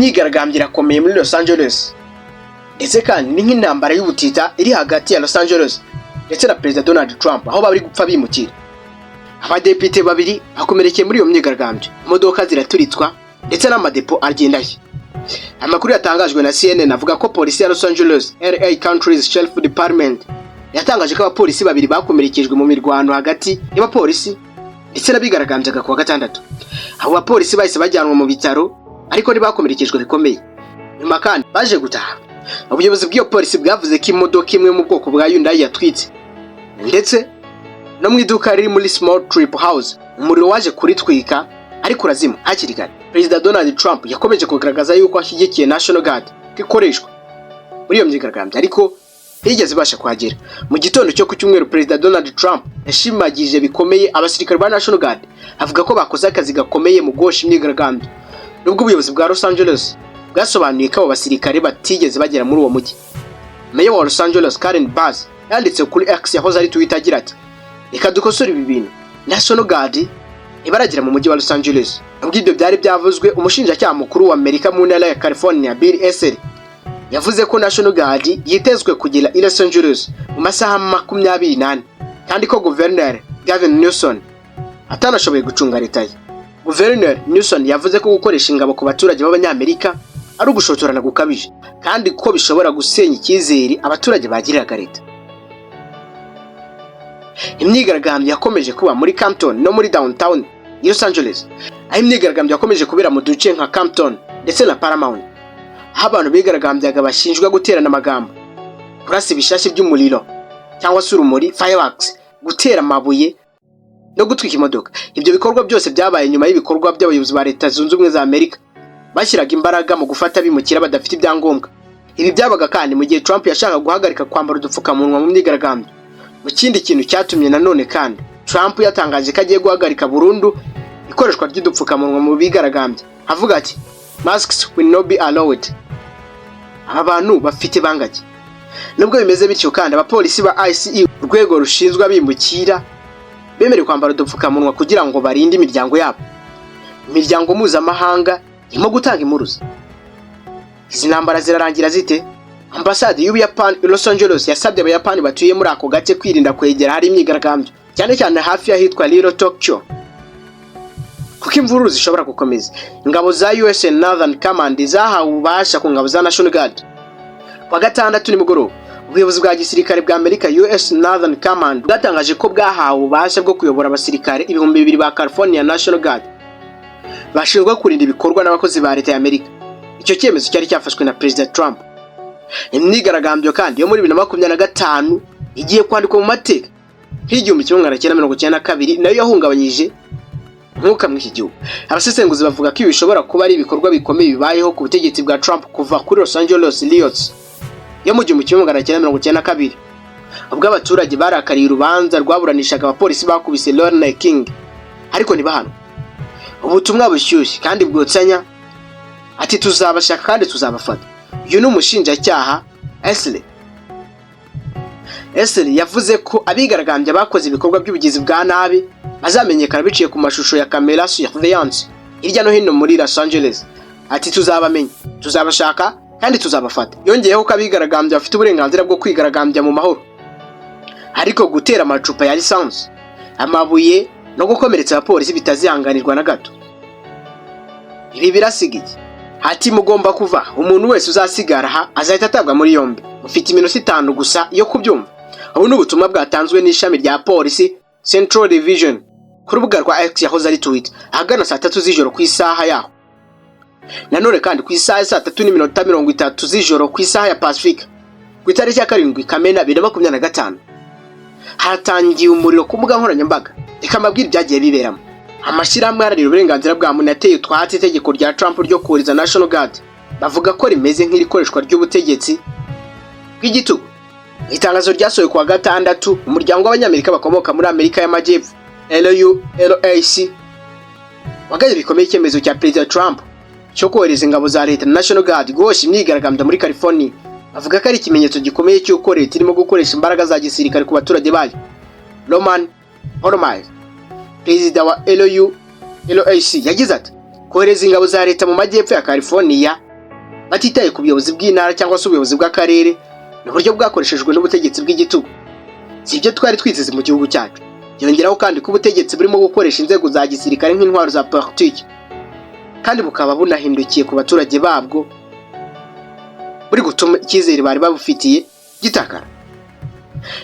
imyigaragambyo irakomeye muri Los Angeles ndetse kandi ni nk'intambara y'ubutita iri hagati ya Los Angeles ndetse na Perezida Donald Trump aho bari gupfa bimukira. Abadepite babiri bakomerekeye muri iyo myigaragambyo, imodoka ziraturitswa ndetse n'amadepo agendaye. Amakuru yatangajwe na CNN avuga ko polisi ya Los Angeles LA County Sheriff Department yatangaje ko abapolisi babiri bakomerekejwe mu mirwano hagati y'abapolisi ndetse n'abigaragambyaga kuwa gatandatu. Abo bapolisi bahise bajyanwa mu bitaro ariko ntibakomerekejwe bikomeye. Nyuma kandi baje gutaha. Ubuyobozi bw'iyo polisi bwavuze ko imodoka imwe mu bwoko bwa Hyundai yatwitse ndetse no mu iduka riri muri Small Trip House umuriro waje kuritwika ariko urazima hakiri kare. Perezida Donald Trump yakomeje kugaragaza yuko ashyigikiye National Guard ikoreshwa muri iyo myigaragambyo ariko ntiyigeze ibasha kuhagera. Mu gitondo cyo ku cyumweru, Perezida Donald Trump yashimagije bikomeye abasirikare ba National Guard avuga ko bakoze akazi gakomeye mu gosha imyigaragambyo, nubwo ubuyobozi bwa Los Angeles bwasobanuye ko abo basirikare batigeze bagera muri uwo mujyi. Mayor wa Los Angeles Karen Bass yanditse kuri X yahoze ari Twitter agira ati, reka dukosore ibi bintu, National Guard ibaragera mu mujyi wa Los Angeles. Nubwo ibyo byari byavuzwe, umushinjacyaha mukuru wa Amerika mu ntara ya California Bill Esser yavuze ko National Guard yitezwe kugera i Los Angeles mu masaha 28 kandi ko Governor Gavin Newsom atanashoboye gucunga leta ye. Governor Newsom yavuze ko gukoresha ingabo ku baturage b'Abanyamerika ari ugushotorana gukabije kandi ko bishobora gusenya icyizere abaturage bagiriraga leta. Imyigaragambyo yakomeje kuba muri Compton no muri downtown Los Angeles. Aho imyigaragambyo yakomeje kubera mu duce nka Compton ndetse na Paramount, aho abantu bigaragambyaga bashinjwa guterana amagambo, kurasa ibishashi by'umuriro cyangwa se urumuri fireworks, gutera amabuye no gutwika imodoka. Ibyo bikorwa byose byabaye nyuma y'ibikorwa by'abayobozi ba Leta Zunze Ubumwe za Amerika bashyiraga imbaraga mu gufata bimukira badafite ibyangombwa. Ibi byabaga kandi mu gihe Trump yashaka guhagarika kwambara udupfukamunwa mu myigaragambyo. Mu kindi kintu cyatumye nanone kandi Trump yatangaje ko agiye guhagarika burundu ikoreshwa ry'udupfukamunwa mu bigaragambyo, avuga ati masks will not be allowed. Aba bantu bafite bangaki. Nubwo bimeze bityo kandi abapolisi ba ICE urwego rushinzwe abimukira bemerewe kwambara udupfukamunwa kugira ngo barinde imiryango yabo. Imiryango mpuzamahanga irimo gutanga impuruza. Izi ntambara zirarangira zite? Ambasade y'Ubuyapani i Los Angeles yasabye Abayapani batuye muri ako gace kwirinda kwegera hari imyigaragambyo, cyane cyane hafi y'ahitwa Little Tokyo, kuko imvururu zishobora gukomeza. Ingabo za US Northern Command zahawe ububasha ku ngabo za National Guard. Kwa gatandatu nimugoroba, ubuyobozi bwa gisirikare bwa Amerika US Northern Command bwatangaje ko bwahawe ububasha bwo kuyobora abasirikare 2,000 ba California National Guard bashinzwe kurinda ibikorwa n'abakozi ba leta ya Amerika. Icyo cyemezo cyari cyafashwe na Perezida Trump. Imyigaragambyo kandi yo muri 2025 igiye kwandikwa mu mateka nk'igihumbi 1992 nayo yahungabanyije nkuka mu iki gihugu. Abasesenguzi bavuga ko ibi bishobora kuba ari ibikorwa bikomeye bibayeho ku butegetsi bwa Trump kuva kuri Los Angeles riots yo mu 1992, ubwo abaturage barakariye urubanza rwaburanishaga abapolisi bakubise Rodney King ariko ntibahanwe. Ubutumwa bushyushye kandi bwotsanya ati tuzabashaka kandi tuzabafata. Uyu ni umushinjacyaha Esser yavuze ko abigaragambya bakoze ibikorwa by'ubugizi bwa nabi bazamenyekana biciye ku mashusho ya camera surveillance hirya no hino muri Los Angeles. Ati tuzabamenya, tuzabashaka kandi tuzabafata. Yongeyeho ko abigaragambya bafite uburenganzira bwo kwigaragambya mu mahoro, ariko gutera amacupa ya lisansi, amabuye no gukomeretsa abapolisi bitazihanganirwa na gato. Ibi birasigiye. Hati mugomba kuva, umuntu wese uzasigara aha azahita atabwa muri yombi. Mufite iminota 5 gusa yo kubyumva. Ubu ni ubutumwa bwatanzwe n'ishami rya polisi Central Division ku rubuga rwa X yahoze ari Twitter ahagana saa 3 z'ijoro ku isaha yaho. Nanone kandi ku isaha ya 3:30 z'ijoro ku isaha ya Pacific ku itariki ya 7 Kamena 2025 hatangiye umuriro ku mbuga nkoranyambaga. Reka amabwire byagiye biberamo. Amashyirahamwe aharanira uburenganzira bwa muntu yateye utwatsi itegeko rya Trump ryo kuriza National Guard, bavuga ko rimeze nk'irikoreshwa ry'ubutegetsi bw'igitugu. Itangazo ryasohoye kuwa gatandatu, umuryango w'Abanyamerika bakomoka muri Amerika y'Amajyepfo LAC wagaye bikomeye icyemezo cya Perezida Trump cyo kohereza ingabo za leta National Guard guhosha imyigaragambyo muri California. Bavuga ko ari ikimenyetso gikomeye cy'uko leta irimo gukoresha imbaraga za gisirikare ku baturage bayo. Roman Holmeier, perezida wa LAC, yagize ati kohereza ingabo za leta mu majyepfo ya California batitaye ku buyobozi bw'intara cyangwa se ubuyobozi bw'akarere n'uburyo bwakoreshejwe n'ubutegetsi bw'igitugu. Si ibyo twari twiteze mu gihugu cyacu. Yongeraho kandi ko ubutegetsi burimo gukoresha inzego za gisirikare nk'intwaro za politiki kandi bukaba bunahindukiye ku baturage babwo, buri gutuma icyizere bari babufitiye gitakara.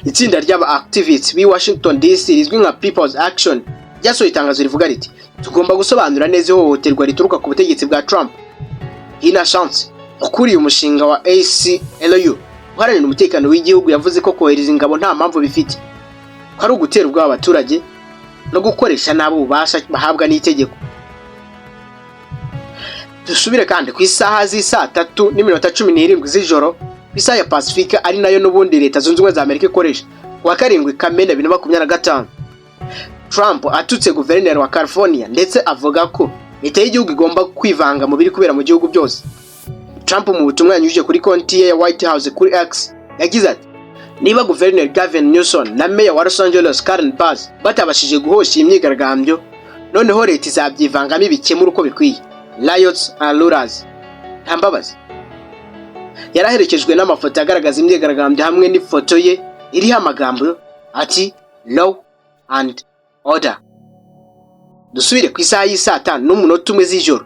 Itsinda ry'aba activists b'i Washington DC rizwi nka People's Action ryasohoye itangazo rivuga riti tugomba gusobanura neza ihohoterwa rituruka ku butegetsi bwa Trump. Hina Chance ukuriye umushinga wa ACLU uharanira umutekano w'igihugu yavuze ko kohereza ingabo nta mpamvu bifite, ko ari ugutera ubwoba abaturage no gukoresha nabo ububasha bahabwa n'itegeko. Dusubire kandi ku isaha z'isa 3:17 z'ijoro ku isaha ya Pacifica, ari nayo n'ubundi Leta Zunze Ubumwe za Amerika ikoresha. Ku wa 7 Kamena 2025 Trump atutse guverineri wa California ndetse avuga ko leta y'igihugu igomba kwivanga mu biri kubera mu gihugu byose. Trump mu butumwa yanyujije kuri konti ye ya White House kuri X yagize ati niba guverineri Gavin Newsom na meya wa Los Angeles Karen Bass batabashije guhosha imyigaragambyo, noneho leta izabyivangamo ibikemura uko bikwiye. Riots and Lullas. Nta mbabazi. Yaraherekejwe n'amafoto agaragaza imyigaragambyo hamwe n'ifoto ye iriho amagambo ati law and order. Dusubire ku isaha y'isa 5:01 z'ijoro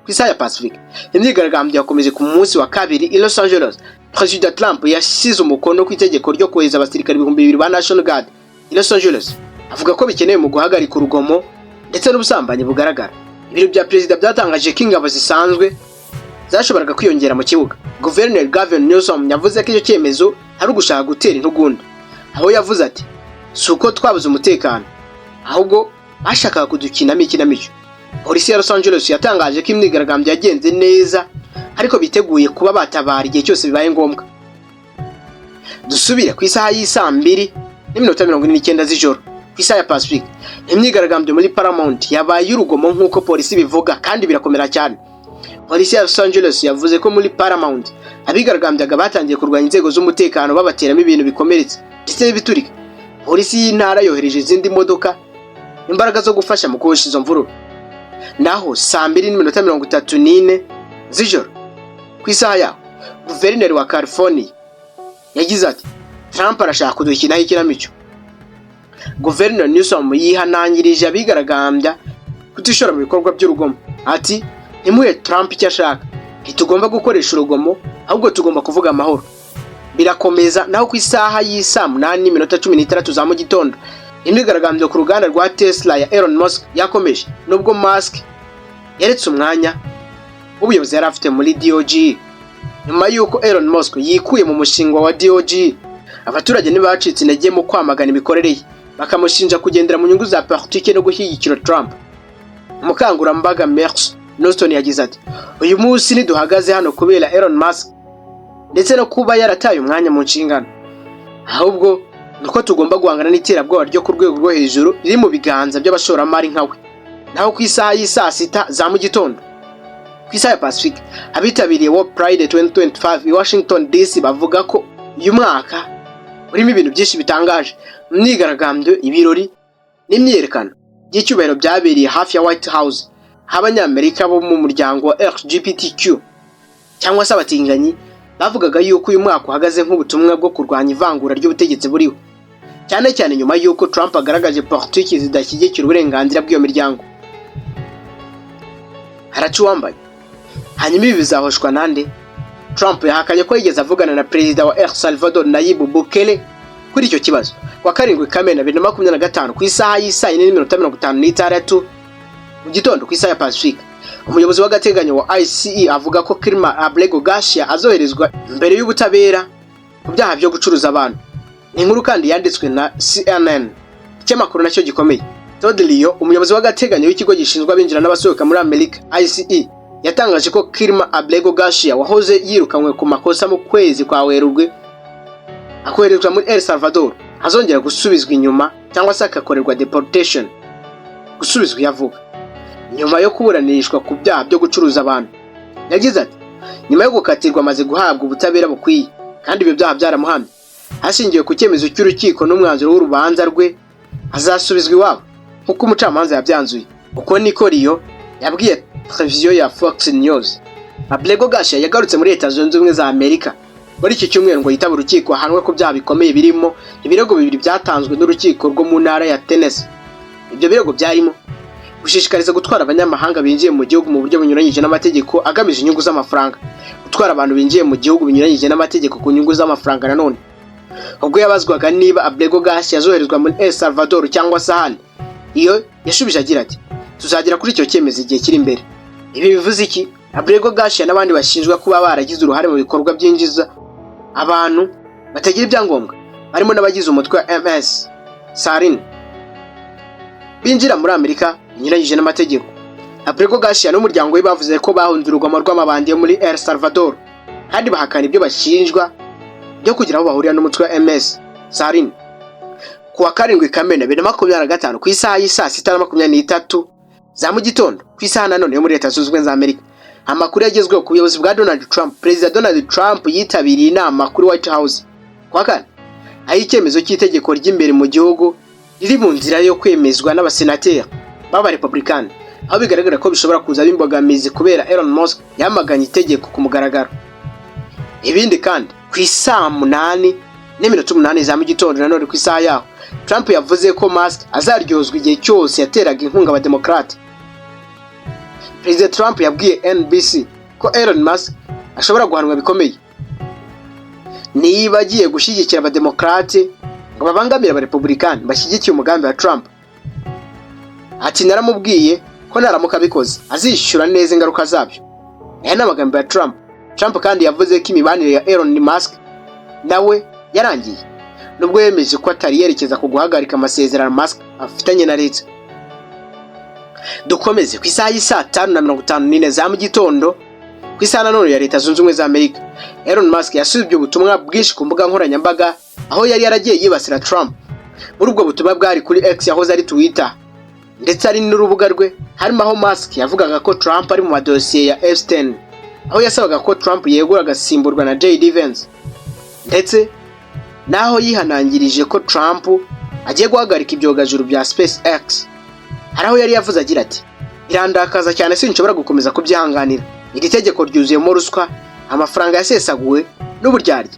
ku isaha ya Pacific. Imyigaragambyo yakomeje ku munsi wa kabiri i Los Angeles. President Trump yashyize umukono ku itegeko ryo kohereza abasirikare 2,000 ba National Guard i Los Angeles, avuga ko bikenewe mu guhagarika urugomo ndetse n'ubusambanyi bugaragara. Ibiro bya perezida byatangaje ko ingabo zisanzwe zashoboraga kwiyongera mu kibuga. Guverineri Gavin Newsom yavuze ko icyo cyemezo ari ugushaka gutera intugunda, aho yavuze ati suko twabuze umutekano, ahubwo bashakaga kudukinamo ikinamico. Polisi ya Los Angeles yatangaje ko imyigaragambyo yagenze neza ariko biteguye kuba batabara igihe cyose bibaye ngombwa. Dusubire ku isaha y'isa 2:49 z'ijoro ku isaha ya Pacific. Imyigaragambyo muri Paramount yabaye urugomo nk'uko polisi bivuga kandi birakomera cyane. Polisi ya Los Angeles yavuze ko muri Paramount abigaragambyaga batangiye kurwanya inzego z'umutekano babateramo ibintu bikomeretse ndetse n'ibiturika. Polisi y'intara yohereje izindi modoka imbaraga zo gufasha mu guhosha izo mvururu. Naho saa 2:34 z'ijoro ku isaha yaho, guverineri wa California yagize ati Trump arashaka kudukinaho ikinamico. Guverineri Newsom yihanangirije abigaragambya kutishora mu bikorwa by'urugomo. Ati ntimuhe Trump icyo ashaka, ntitugomba gukoresha urugomo, ahubwo tugomba kuvuga amahoro. Birakomeza naho ku isaha y'isa 8:13 za mu gitondo imyigaragambyo ku ruganda rwa Tesla ya Elon Musk yakomeje, nubwo Musk yaretse umwanya ubuyobozi yari afite muri DOGE. Nyuma y'uko Elon Musk yikuye mu mushinga wa DOGE, abaturage ntibacitse intege mu kwamagana imikorere ye, bakamushinja kugendera mu nyungu za politiki no gushyigikira Trump. Umukangurambaga Merce Noston yagize ati uyu munsi ntiduhagaze hano kubera Elon Musk ndetse no kuba yarataye umwanya mu nshingano, ahubwo nuko tugomba guhangana n'iterabwoba ryo ku rwego rwo hejuru riri mu biganza by'abashoramari nkawe. Naho ku isaha y'isa 6 za mu gitondo ku isaha ya Pacific, abitabiriye World Pride 2025 i Washington DC bavuga ko uyu mwaka urimo ibintu byinshi bitangaje. Imyigaragambyo, ibirori n'imyerekano by'icyubahiro byabereye hafi ya White House. Abanyamerika bo mu muryango wa LGBTQ cyangwa se abatinganyi bavugaga yuko uyu mwaka uhagaze nk'ubutumwa bwo kurwanya ivangura ry'ubutegetsi buriho, cyane cyane nyuma yuko Trump agaragaje politiki zidashyigikira uburenganzira bw'iyo miryango. Haracuwambaye. Hanyuma ibi bizahoshwa nande? Trump yahakanye ko yigeze avugana na perezida wa El Salvador Nayib Bukele kuri icyo kibazo. Kwa 7 Kamena 2025 ku isaha y'isa 4:56 mu gitondo ku isaha ya Pacific, umuyobozi w'agateganyo wa ICE avuga ko Kilmer Abrego Garcia azoherezwa imbere y'ubutabera ku byaha byo gucuruza abantu. Ni inkuru kandi yanditswe na CNN. Ikinyamakuru nacyo gikomeye. Todd Leo, umuyobozi w'agateganyo w'ikigo gishinzwe abinjira n'abasohoka muri Amerika ICE, yatangaje ko Kilmer Abrego Garcia wahoze yirukanywe ku makosa mu kwezi kwa Werurwe akoherezwa muri El Salvador azongera gusubizwa inyuma cyangwa se akakorerwa deportation, gusubizwa yavuga nyuma yo kuburanishwa ku byaha byo gucuruza abantu. Yagize ati nyuma yo gukatirwa amaze guhabwa ubutabera bukwiye kandi ibyo byaha byaramuhamye hashingiwe ku cyemezo cy'urukiko n'umwanzuro w'urubanza rwe, azasubizwa iwabo nk'uko umucamanza yabyanzuye. Uko niko Leo yabwiye televiziyo ya Fox News. Abrego Garcia yagarutse muri Leta Zunze Ubumwe za Amerika muri iki cyumweru ngo yitaba urukiko ahanwe ku byaha bikomeye birimo ibirego bibiri byatanzwe n'urukiko rwo mu ntara ya Tennessee. Ibyo birego byarimo gushishikariza gutwara abanyamahanga binjiye mu gihugu mu buryo bunyuranyije n'amategeko agamije inyungu z'amafaranga, gutwara abantu binjiye mu gihugu binyuranyije n'amategeko ku nyungu z'amafaranga. Nanone ubwo yabazwaga niba Abrego Garcia yazoherezwa muri El Salvador cyangwa se ahandi, iyo yashubije agira ati tuzagira kuri icyo cyemezo igihe kiri imbere. Ibi bivuze iki? Abrego Garcia n'abandi bashinjwa kuba baragize uruhare mu bikorwa byinjiza abantu batagira ibyangombwa, harimo n'abagize umutwe wa MS Sarin binjira muri Amerika binyuranyije n'amategeko. Abrego Garcia n'umuryango we bavuze ko bahunze urugomo rw'amabandi yo muri El Salvador kandi bahakana ibyo bashinjwa byo kugira aho bahurira n'umutwe wa MS Sarin. Ku wa 7 Kamena 2025 ku isaha y'isa 6:23 za mu gitondo ku isaha nanone yo muri Leta Zunze Ubumwe za Amerika, amakuru yagezweho ku buyobozi bwa Donald Trump. Perezida Donald Trump yitabiriye inama kuri White House kwa kane, aho icyemezo cy'itegeko ry'imbere mu gihugu riri mu nzira yo kwemezwa n'abasenateri b'aba Republican, aho bigaragara ko bishobora kuza bimbogamizi kubera Elon Musk yamaganye itegeko ku mugaragaro. Ibindi kandi ku isaha 8:08 za mu gitondo nanone ku isaha yaho, Trump yavuze ko Musk azaryozwa igihe cyose yateraga inkunga abademokrate. Perezida Trump yabwiye NBC ko Elon Musk ashobora guhanwa bikomeye niba agiye gushyigikira abademokrate ngo babangamire abarepublikani bashyigikiye umugambi wa Trump. Ati naramubwiye ko naramuka bikoze azishyura neza ingaruka zabyo. Aya ni amagambo ya Trump. Trump kandi yavuze ko imibanire ya Elon Musk nawe yarangiye nubwo yemeje ko atari yerekeza ku guhagarika amasezerano Musk afitanye na leta. Dukomeze ku isaha y'isa 5:54 za mu gitondo ku isaha nanone ya Leta Zunze Ubumwe za Amerika, Elon Musk yasubye ubutumwa bwinshi ku mbuga nkoranyambaga aho yari yaragiye yibasira Trump. Muri ubwo butumwa bwari kuri X yahoze ari Twitter ndetse ari n'urubuga rwe, harimo aho Musk yavugaga ko Trump ari mu madosiye ya Epstein, aho yasabaga ko Trump yegura agasimburwa na J.D. Vance, ndetse naho yihanangirije ko Trump agiye guhagarika ibyogajuru bya SpaceX. Hari aho yari yavuze agira ati irandakaza cyane sinshobora gukomeza kubyihanganira, iri tegeko ryuzuyemo ruswa, amafaranga yasesaguwe n'uburyarya,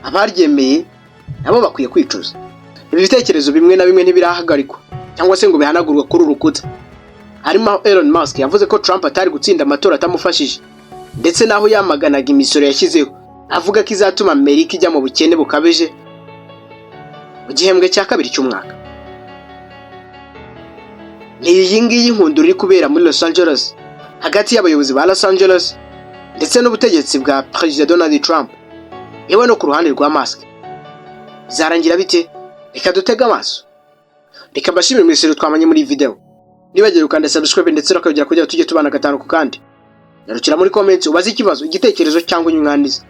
abaryemeye nabo bakwiye kwicuza. Ibi bitekerezo bimwe na bimwe ntibirahagarikwa cyangwa se ngo bihanagurwe kuri urukuta. Harimo Elon Musk yavuze ko Trump atari gutsinda amatora atamufashije, ndetse naho yamaganaga imisoro yashyizeho avuga ko izatuma Amerika ijya mu bukene bukabije mu gihembwe cya kabiri cy'umwaka. Ni iyi ngiyi nkundura iri kubera muri Los Angeles hagati y'abayobozi ba Los Angeles ndetse n'ubutegetsi bwa Perezida Donald Trump, yewe no ku ruhande rwa Musk. Zarangira bite? Reka dutega amaso. Reka mbashimire mwese twamanye muri video. Nibagiwe ukanda subscribe ndetse no kugira tujye tubana gatanu ku kandi. Narukira muri comments ubaze ikibazo, igitekerezo cyangwa inyunganizi.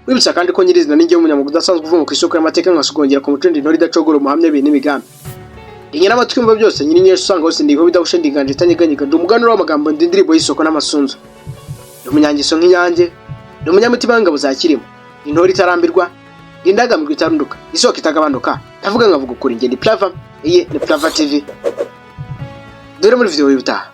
Wibutsa kandi ko nyirizina ninjye umunyamugu udasanzwe uvuga ku isoko y'amateka nkasugongera ku mutundi ntore idacogora umuhamya ibintu n'imigambi. Inyana amatwimba byose nyiri nyinshi usanga hose ndiho bidawushendinganje itanyeganyega. Ndi umuganura w'amagambo ndindirimbo y'isoko n'amasunzu. Ndi umunyangiso nk'inyange, ndi umunyamutima w'ingabo za kirimo. Intore itarambirwa, indagamijwe itarunduka, isoko itagabanuka. Ndavuga nkavuga ukuri, njye ndi Plava, iyi ni Plava TV. Dore muri video y'ubutaha.